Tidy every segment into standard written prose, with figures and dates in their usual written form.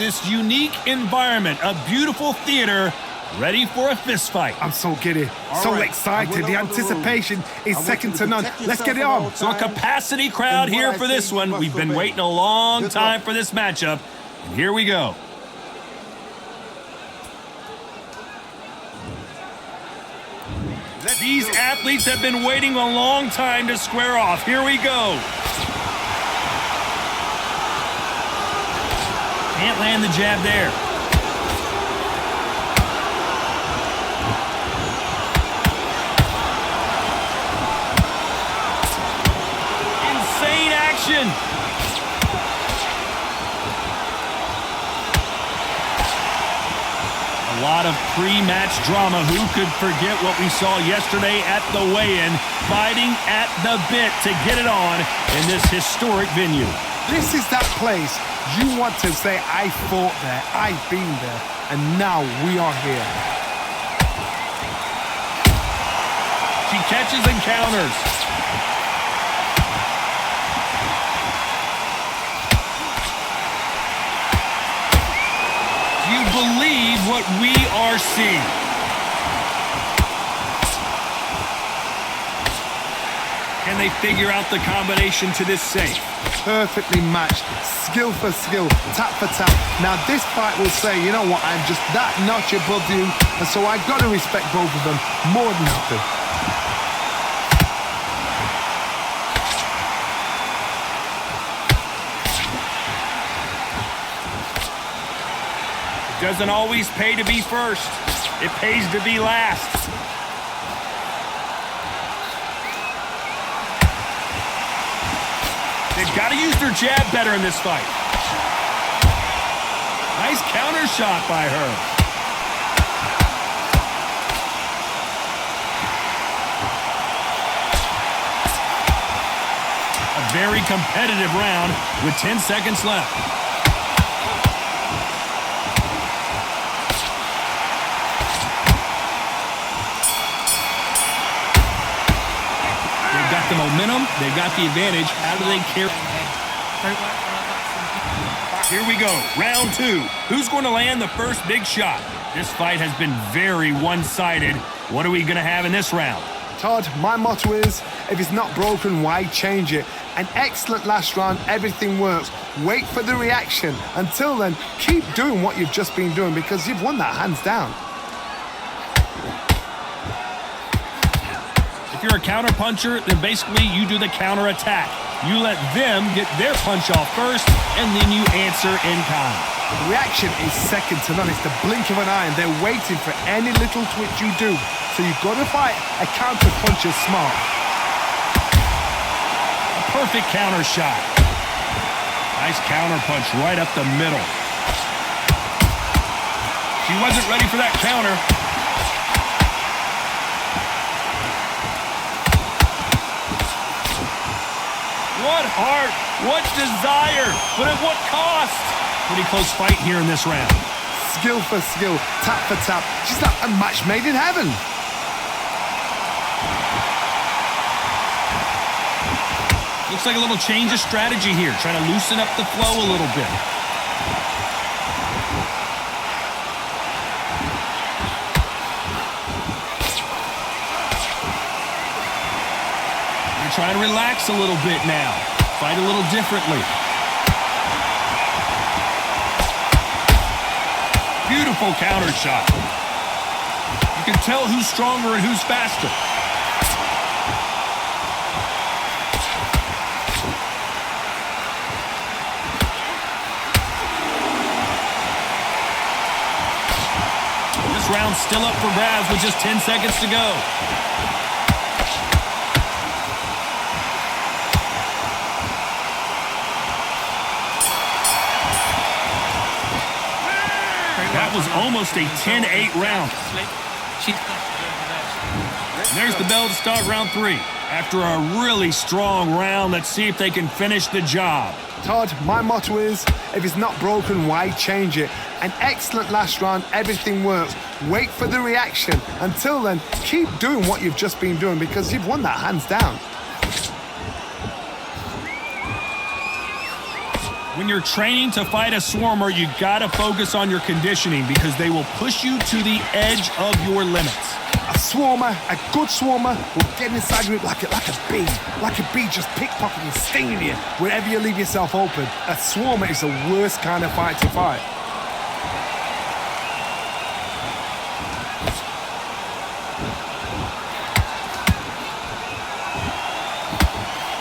this unique environment, a beautiful theater, ready for a fist fight. I'm so giddy, so excited. The anticipation is second to none. Let's get it on. So a capacity crowd here for this one. We've been waiting a long time for this matchup, and here we go. These athletes have been waiting a long time to square off. Here we go. Can't land the jab there. Insane action. A lot of pre-match drama. Who could forget what we saw yesterday at the weigh-in, fighting at the bit to get it on in this historic venue. This is that place you want to say, I fought there, I've been there, and now we are here. She catches and counters. Do you believe what we are seeing? Can they figure out the combination to this safe? Perfectly matched, skill for skill, tap for tap. Now this fight will say, you know what, I'm just that notch above you, and so I've got to respect both of them more than nothing. It doesn't always pay to be first. It pays to be last. They've got to use their jab better in this fight. Nice counter shot by her. A very competitive round with 10 seconds left. The momentum, they've got the advantage. How do they carry? Here we go, round two. Who's going to land the first big shot? This fight has been very one-sided. What are we going to have in this round? Todd, my motto is, if it's not broken, why change it? An excellent last round, everything works. Wait for the reaction. Until then, keep doing what you've just been doing because you've won that hands down. If you're a counter puncher, then basically you do the counter attack. You let them get their punch off first, and then you answer in kind. The reaction is second to none. It's the blink of an eye, and they're waiting for any little twitch you do. So you've got to fight a counter puncher smart. A perfect counter shot. Nice counter punch right up the middle. She wasn't ready for that counter. What heart, what desire, but at what cost? Pretty close fight here in this round. Skill for skill, tap for tap. She's like a match made in heaven. Looks like a little change of strategy here, trying to loosen up the flow a little bit. Try to relax a little bit now. Fight a little differently. Beautiful counter shot. You can tell who's stronger and who's faster. This round's still up for grabs with just 10 seconds to go. That was almost a 10-8 round. There's the bell to start round three. After a really strong round, let's see if they can finish the job. Todd, my motto is, if it's not broken, why change it? An excellent last round, everything works. Wait for the reaction. Until then, keep doing what you've just been doing because you've won that hands down. When you're training to fight a swarmer, you gotta focus on your conditioning because they will push you to the edge of your limits. A swarmer, a good swarmer, will get inside you like a bee. Like a bee just pickpocketing, stinging you wherever you leave yourself open. A swarmer is the worst kind of fight to fight.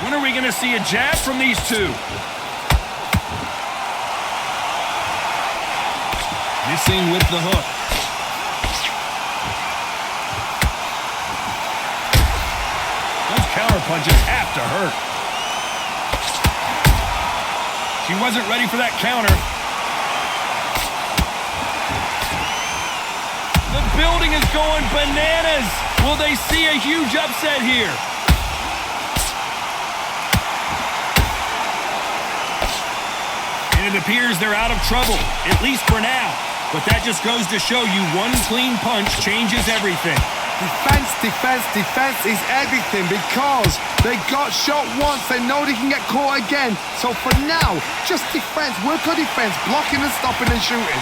When are we gonna see a jab from these two? Missing with the hook. Those counter punches have to hurt. She wasn't ready for that counter. The building is going bananas. Will they see a huge upset here? And it appears they're out of trouble, at least for now. But that just goes to show you one clean punch changes everything. Defense, defense, defense is everything because they got shot once. They know they can get caught again. So for now, just defense. Work on defense, blocking and stopping and shooting.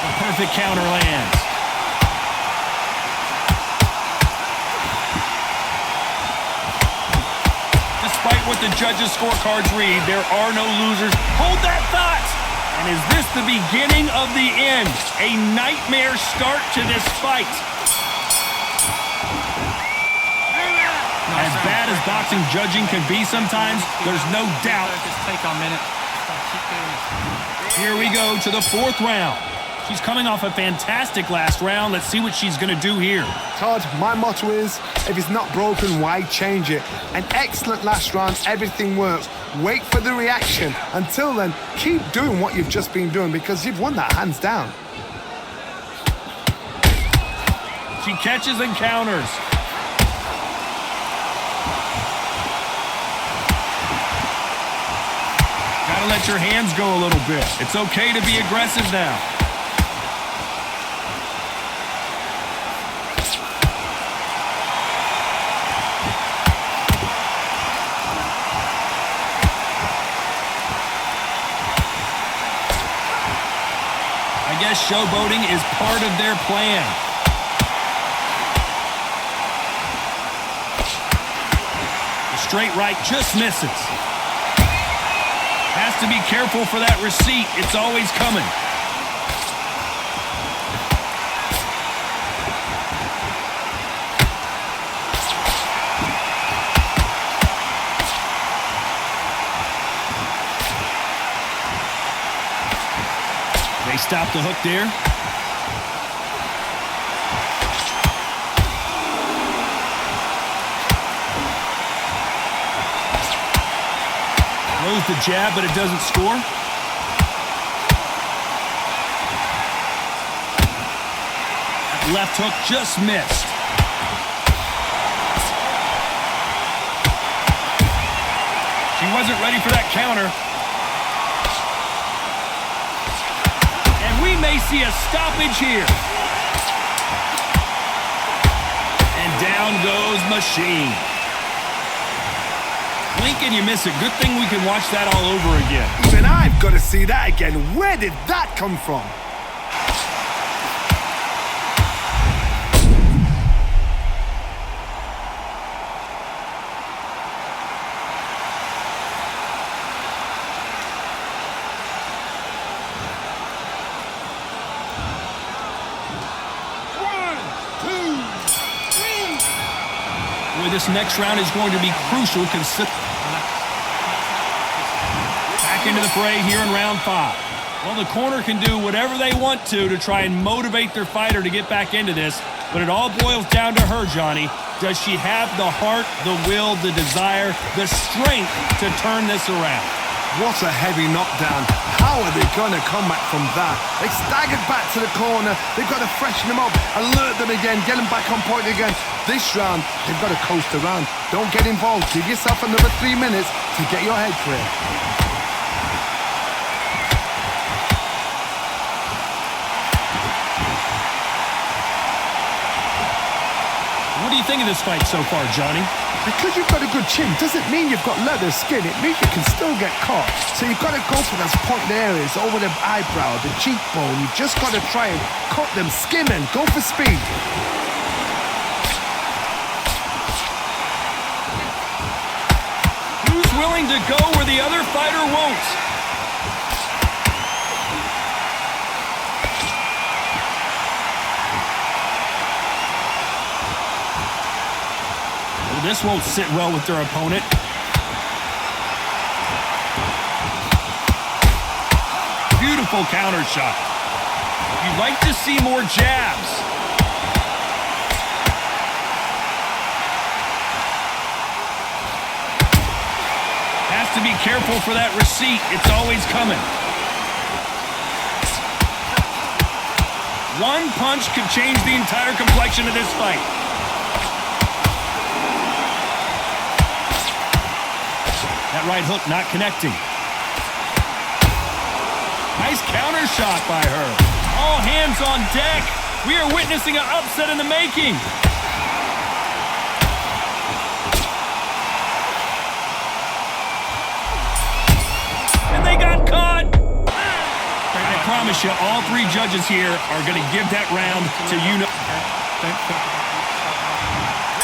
The perfect counter lands. Despite what the judges' scorecards read, there are no losers. Hold that thought! And is this the beginning of the end? A nightmare start to this fight. As bad as boxing judging can be sometimes, there's no doubt. Here we go to the fourth round. She's coming off a fantastic last round. Let's see what she's going to do here. Todd, my motto is, if it's not broken, why change it? An excellent last round, everything works. Wait for the reaction. Until then, keep doing what you've just been doing because you've won that hands down. She catches and counters. Gotta let your hands go a little bit. It's okay to be aggressive now. I guess showboating is part of their plan. The straight right just misses. Has to be careful for that receipt. It's always coming. They stop the hook there. Throws the jab, but it doesn't score. That left hook just missed. She wasn't ready for that counter. We may see a stoppage here. And down goes Machine. Blink and you miss it. Good thing we can watch that all over again. Even I've got to see that again. Where did that come from? This next round is going to be crucial. Back into the fray here in round 5. Well, the corner can do whatever they want to try and motivate their fighter to get back into this, but it all boils down to her, Johnny. Does she have the heart, the will, the desire, the strength to turn this around? What a heavy knockdown. How are they going to come back from that? They staggered back to the corner. They've got to freshen them up, alert them again, get them back on point again. This round, they've got to coast around. Don't get involved. Give yourself another 3 minutes to get your head clear. What do you think of this fight so far, Johnny? Because you've got a good chin doesn't mean you've got leather skin. It means you can still get caught. So you've got to go for those pointed areas over the eyebrow, the cheekbone. You've just got to try and cut them, skim and go for speed. Who's willing to go where the other fighter won't? This won't sit well with their opponent. Beautiful counter shot. You'd like to see more jabs. Has to be careful for that receipt. It's always coming. One punch could change the entire complexion of this fight. That right hook not connecting. Nice counter shot by her. All hands on deck. We are witnessing an upset in the making. And they got caught. I promise you, all three judges here are going to give that round to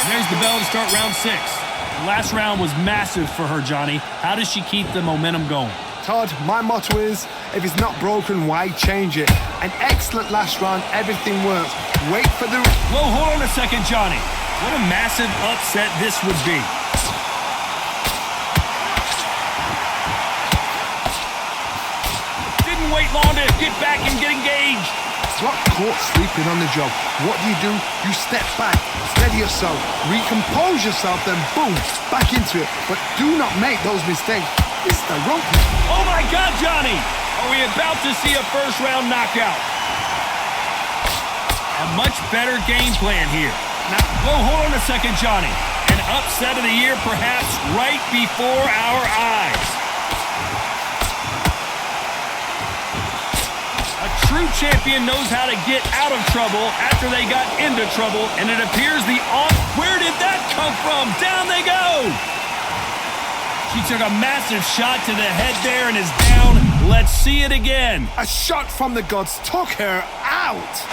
There's the bell to start round 6. Last round was massive for her, Johnny. How does she keep the momentum going? Todd, my motto is, if it's not broken, why change it? An excellent last round, everything works. Wait for the... Whoa, hold on a second, Johnny. What a massive upset this would be. Didn't wait long to get back and get engaged. Got caught sleeping on the job. What do? You step back, steady yourself, recompose yourself, then boom, back into it. But do not make those mistakes. It's the rope. Oh my God, Johnny! Are we about to see a first-round knockout? A much better game plan here. Now, whoa, hold on a second, Johnny. An upset of the year, perhaps, right before our eyes. True champion knows how to get out of trouble after they got into trouble, and it appears where did that come from? Down they go! She took a massive shot to the head there and is down. Let's see it again. A shot from the gods took her out.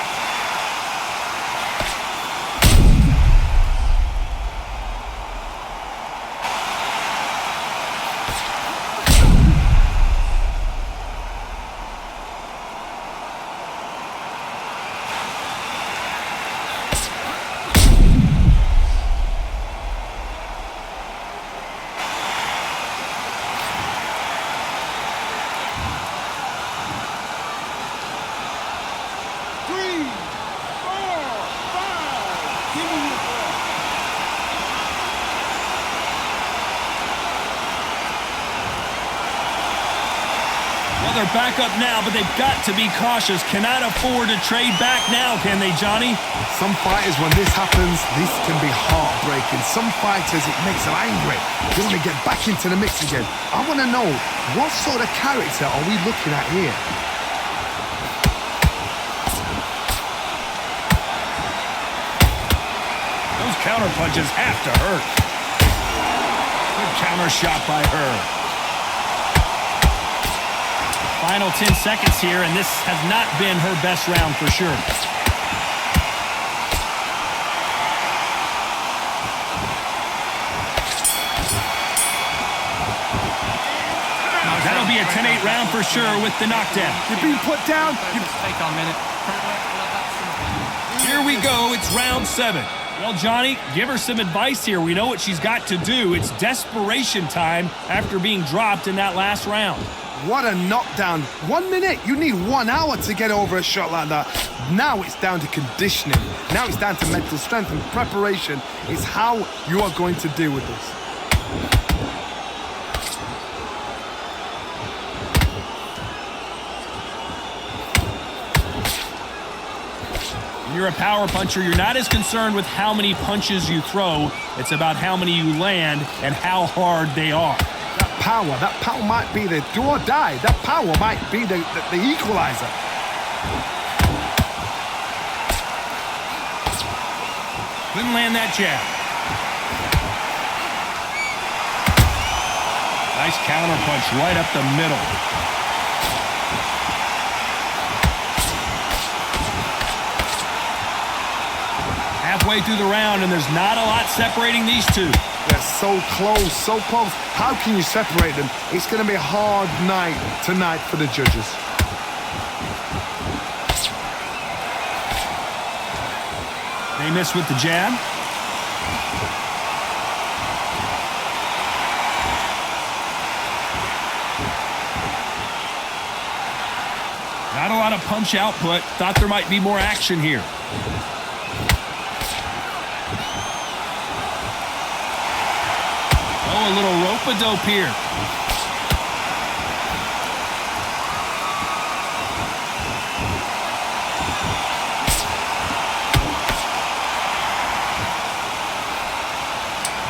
They're back up now, but they've got to be cautious. Cannot afford to trade back now, can they, Johnny? Some fighters, when this happens, this can be heartbreaking. Some fighters, it makes them angry. They want to get back into the mix again. I want to know, what sort of character are we looking at here? Those counter punches have to hurt. Good counter shot by her. Final 10 seconds here, and this has not been her best round for sure. That'll be a 10-8 round for sure with the knockdown. You're being put down. Take a minute. Here we go. It's round 7. Well, Johnny, give her some advice here. We know what she's got to do. It's desperation time after being dropped in that last round. What a knockdown. 1 minute. You need 1 hour to get over a shot like that. Now it's down to conditioning. Now it's down to mental strength and preparation. It's how you are going to deal with this. When you're a power puncher, you're not as concerned with how many punches you throw. It's about how many you land and how hard they are. That power might be the do or die. That power might be the equalizer. Couldn't land that jab. Nice counter punch right up the middle. Halfway through the round, and there's not a lot separating these two. They're so close, so close. How can you separate them? It's going to be a hard night tonight for the judges. They miss with the jab. Not a lot of punch output. Thought there might be more action here. Oh, a little rope-a-dope here.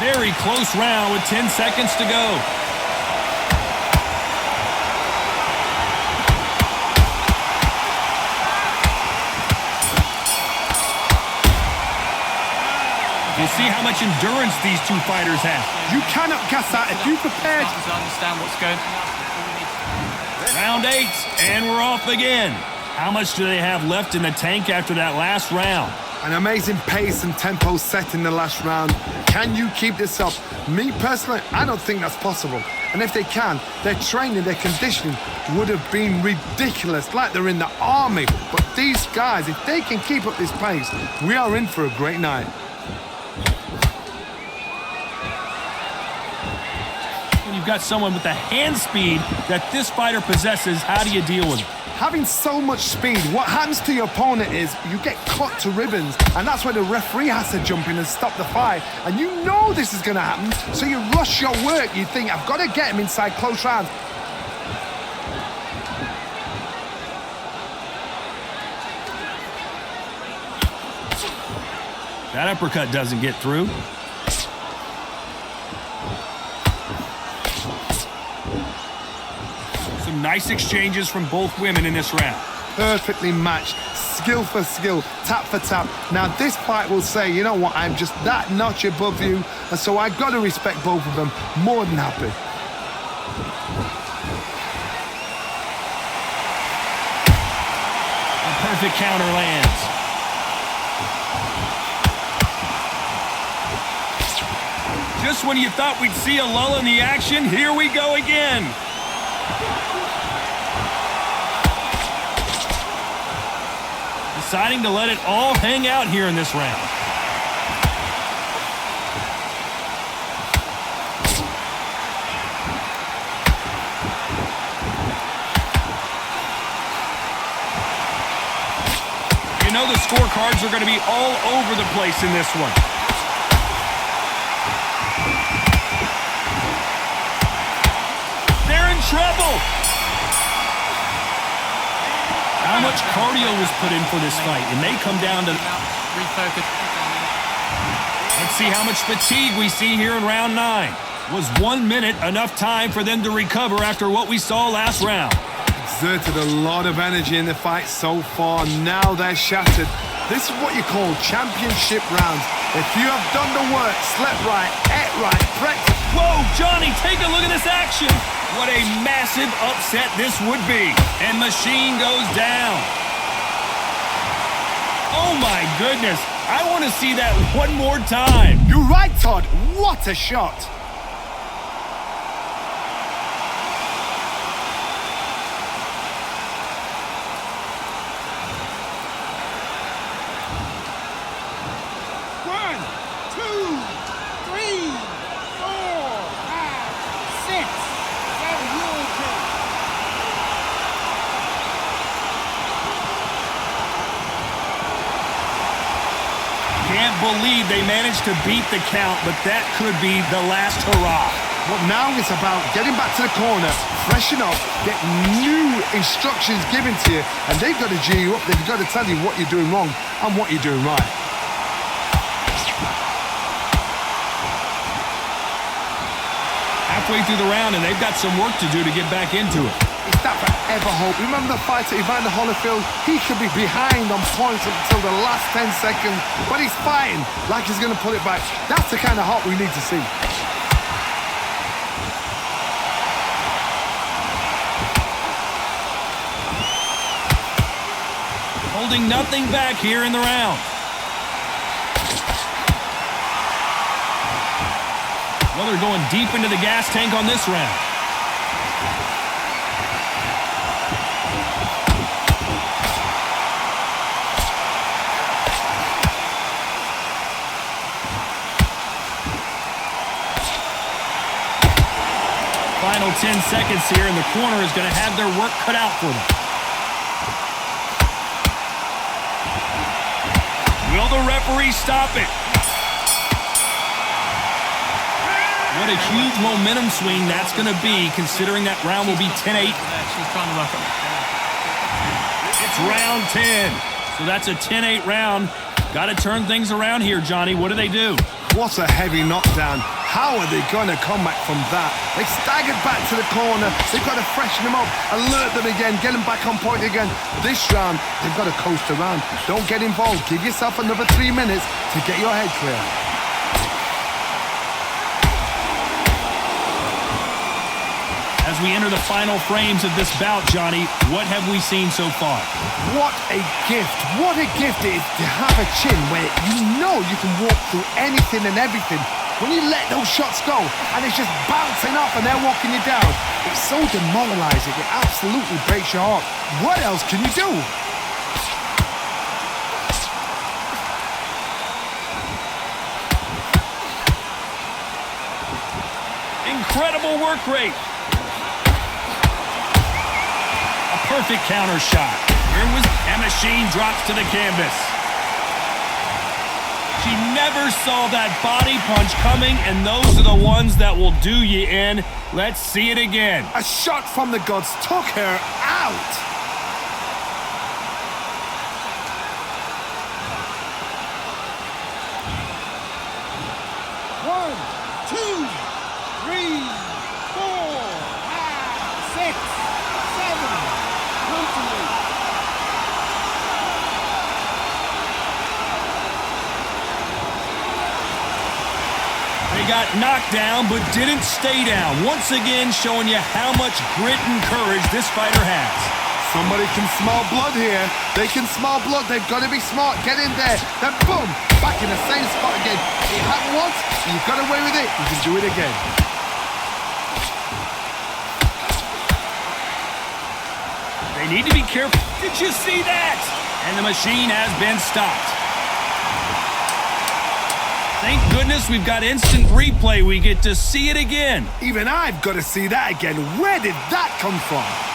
Very close round with 10 seconds to go. You see how much endurance these two fighters have. You cannot guess that. If you prepared... To understand what's going on. Round 8, and we're off again. How much do they have left in the tank after that last round? An amazing pace and tempo set in the last round. Can you keep this up? Me personally, I don't think that's possible. And if they can, their training, their conditioning would have been ridiculous, like they're in the army. But these guys, if they can keep up this pace, we are in for a great night. When you've got someone with the hand speed that this fighter possesses, how do you deal with it? Having so much speed, what happens to your opponent is you get cut to ribbons, and that's where the referee has to jump in and stop the fight. And you know this is going to happen, so you rush your work. You think, I've got to get him inside close rounds. That uppercut doesn't get through. Some nice exchanges from both women in this round. Perfectly matched, skill for skill, tap for tap. Now this fight will say, you know what, I'm just that notch above you, and so I've got to respect both of them. More than happy. A perfect counter lands. Just when you thought we'd see a lull in the action, here we go again. Deciding to let it all hang out here in this round. You know the scorecards are going to be all over the place in this one. They're in trouble. How much cardio was put in for this fight? It may come down to... Refocus. Let's see how much fatigue we see here in round 9. Was 1 minute enough time for them to recover after what we saw last round? Exerted a lot of energy in the fight so far. Now they're shattered. This is what you call championship rounds. If you have done the work, slept right, ate right, practiced... Whoa, Johnny, take a look at this action. What a massive upset this would be. And Machine goes down. Oh my goodness. I want to see that one more time. You're right, Todd. What a shot. Can't believe they managed to beat the count, but that could be the last hurrah. But now it's about getting back to the corner, freshen up, get new instructions given to you, and they've got to G you up. They've got to tell you what you're doing wrong and what you're doing right. Halfway through the round, and they've got some work to do to get back into it. Is that forever hope? Remember the fighter Evander Holyfield? He could be behind on points until the last 10 seconds, but he's fighting like he's going to pull it back. That's the kind of hope we need to see. Holding nothing back here in the round. Well, they're going deep into the gas tank on this round. Final 10 seconds here, and the corner is going to have their work cut out for them. Will the referee stop it? What a huge momentum swing that's going to be, considering that round will be 10-8. She's trying to work on it. It's round 10. So that's a 10-8 round. Got to turn things around here, Johnny. What do they do? What a heavy knockdown. How are they going to come back from that? They staggered back to the corner. They've got to freshen them up, alert them again, get them back on point again. This round, they've got to coast around. Don't get involved. Give yourself another 3 minutes to get your head clear. As we enter the final frames of this bout, Johnny, what have we seen so far? What a gift. What a gift it is to have a chin where you know you can walk through anything and everything. When you let those shots go and it's just bouncing off and they're walking you down, it's so demoralizing. It absolutely breaks your heart. What else can you do? Incredible work rate. A perfect counter shot. Here was, and machine drops to the canvas. She never saw that body punch coming, and those are the ones that will do you in. Let's see it again. A shot from the gods took her out. One, two, three, 4, 5, 6, 7, 28. They got knocked down, but didn't stay down. Once again, showing you how much grit and courage this fighter has. Somebody can smell blood here. They can smell blood. They've got to be smart. Get in there. Then boom, back in the same spot again. It happened once. You got away with it. You can do it again. They need to be careful. Did you see that? And the machine has been stopped. Thank goodness we've got instant replay. We get to see it again. Even I've got to see that again. Where did that come from?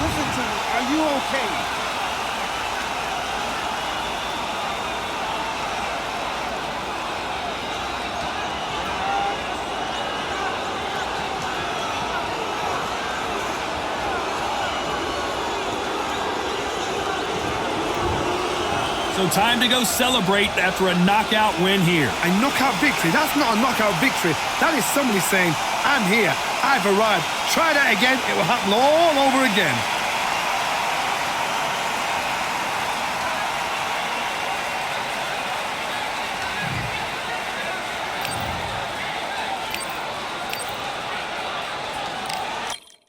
Listen to me. Are you okay? So time to go celebrate after a knockout win here. A knockout victory? That's not a knockout victory. That is somebody saying, I'm here. I've arrived. Try that again. It will happen all over again.